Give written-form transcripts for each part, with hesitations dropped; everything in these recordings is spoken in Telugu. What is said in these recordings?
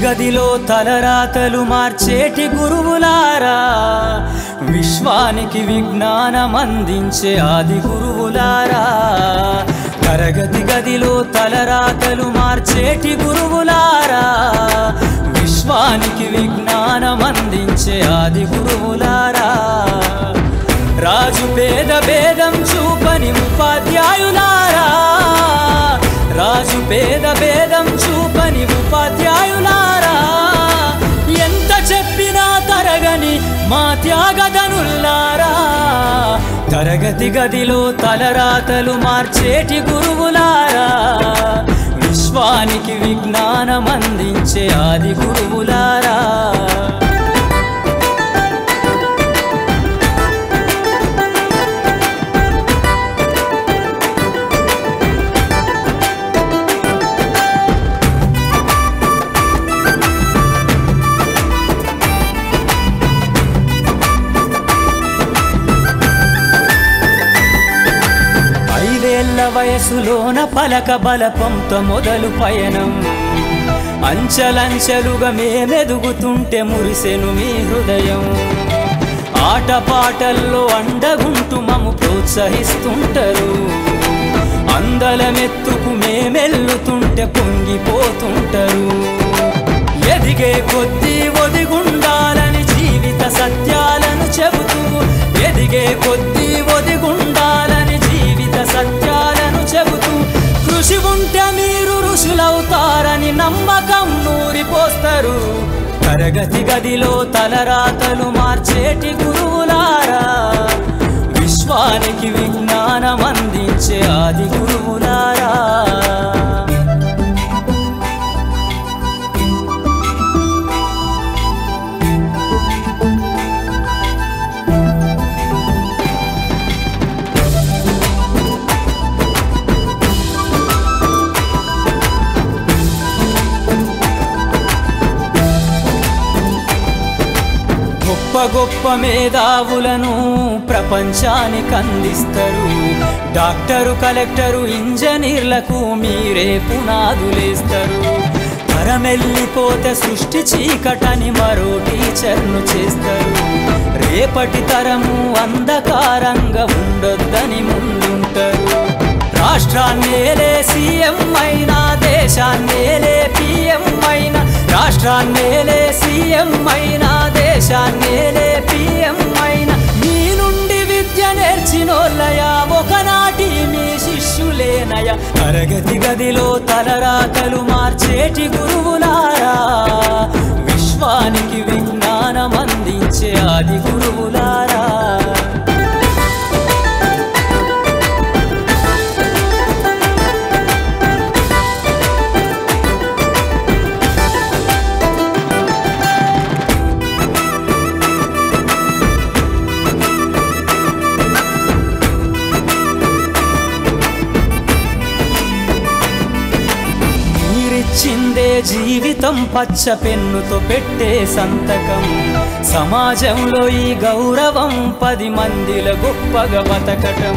గదిలో తలరాతలు మార్చేటి గురువులారా, విశ్వానికి విజ్ఞానం అందించే ఆది గురువులారా. తరగతి గదిలో తలరాతలు మార్చేటి గురువులారా, విశ్వానికి విజ్ఞానం అందించే ఆది గురువులారా. రాజు పేద భేదం చూపని ఉపాధ్యాయులారా, రాజు పేద భేదం చూపని ఉపాధ్యాయులారా. ఎంత చెప్పినా తరగని మా త్యాగధనుల్లారా, తరగతి గదిలో తలరాతలు మార్చేటి గురువులారా, విశ్వానికి విజ్ఞానం అందించే ఆది గురువులారా. వయసులోన పలక బలపంతో మొదలు పయనం, అంచలంచెలుగా మేమెదుగుతుంటే మురిసెను మీ హృదయం. ఆటపాటల్లో అండగుంటూ మము ప్రోత్సహిస్తుంటారు, అందలమెత్తుకు మేమెల్లుతుంటే పొంగిపోతుంటారు. ఎదిగే కొద్దీ ఒదిగుండాలని జీవిత సత్యాలను చెబుతూ, ఎదిగే కొద్దీ ఒదిగుండాలని జీవిత సత్యాలను చెబుతూ, కృషి ఉంటే మీరు ఋషులవుతారని నమ్మకం నూరిపోస్తారు. తరగతి గదిలో తలరాతలు మార్చేటి గురువులారా, విశ్వానికి విజ్ఞానం అందించే ఆది గురువులారా. గొప్ప గొప్ప మేధావులను ప్రపంచానికి అందిస్తారు. డాక్టరు, కలెక్టరు, ఇంజనీర్లకు మీరే పునాదులేస్తారు. తరమెల్లిపోతే సృష్టి చీకటని మరో టీచర్ను చేస్తారు. రేపటి తరము అంధకారంగా ఉండొద్దని ముందుంటారు. రాష్ట్రాన్నేలే సీఎం అయినా, దేశాన్నేలే పిఎం అయినా, రాష్ట్రాన్నేలే సీఎం అయినా, దేశాన్నేలే పిఎం అయినా, మీ నుండి విద్య నేర్చినోళ్ళయా, ఒకనాటి మీ శిష్యులేనయా. తరగతి గదిలో తలరాతలు మార్చేటి గురువులారా, విశ్వానికి విజ్ఞానం అందించే ఆది గురువులారా. చిందే జీవితం పచ్చ పెన్నుతో పెట్టే సంతకం, సమాజంలో ఈ గౌరవం 10 మందిల గొప్పగా బతకటం.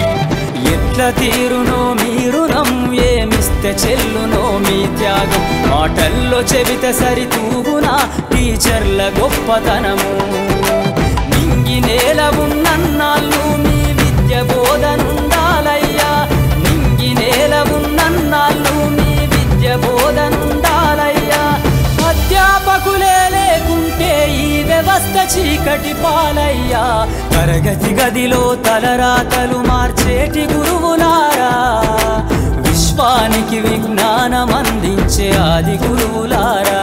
ఎట్ల తీరునో మీ రుణం, ఏమిస్తే చెల్లునో మీ త్యాగం. మాటల్లో చెబితే సరితూగునా టీచర్ల గొప్పతనము. నింగి నేల ఉన్నన్నాళ్ళు మీ విద్య బోధనుండాలయ్యా, నింగి నేల ఉన్నన్నాళ్ళు మీ విద్య బోధనుండాలయ్యా. అధ్యాపకులే లేకుంటే ఈ వ్యవస్థ చీకటి పాలయ్యా. తరగతి గదిలో తలరాతలు మార్చేటి గురువులారా, విశ్వానికి విజ్ఞానం అందించే ఆది గురువులారా.